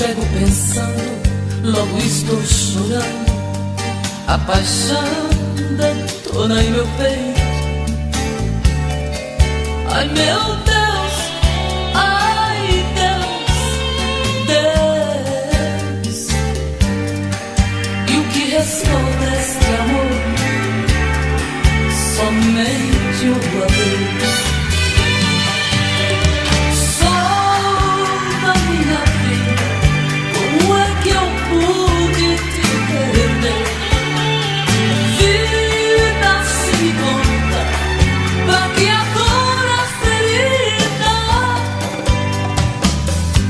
pego pensando, logo estou chorando. A paixão detona em meu peito. Ai meu Deus, ai Deus, Deus. E o que restou deste amor? Somente o adeus.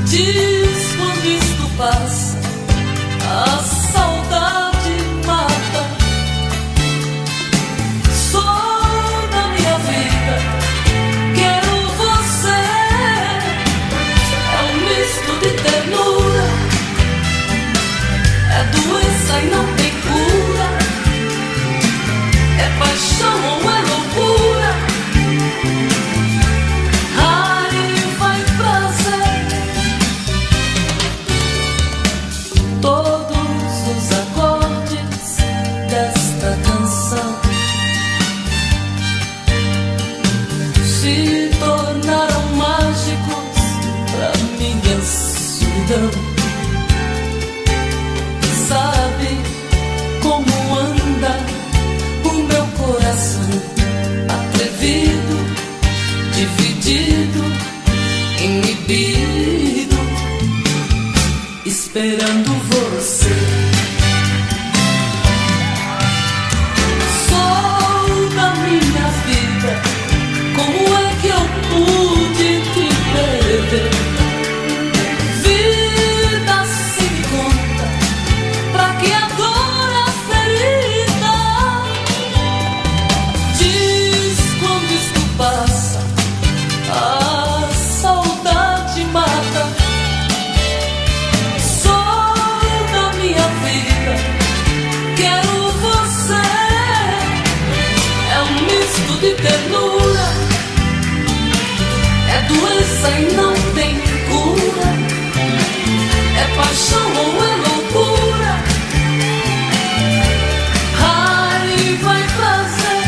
Diz quando isto passa, a saudade mata. Sou da minha vida, quero você. É um misto de ternura, é doença e não tem cura. É paixão ou é loucura? Raiva e prazer. Todos os acordes desta canção se tornaram mágicos pra minha solidão. Sabe como anda o meu coração? Atrevido, dividido, inibido, esperando você. Sou da minha vida, como é que eu pude te perder? Vida se conta, pra que a dor, a ferida? Diz quando isto passa, a saudade mata. Quero você. É um misto de ternura, é doença e não tem cura. É paixão ou é loucura? Raiva e prazer.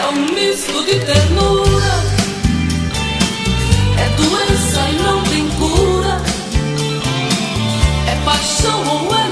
É um misto de ternura, é doença e não tem cura. É paixão ou é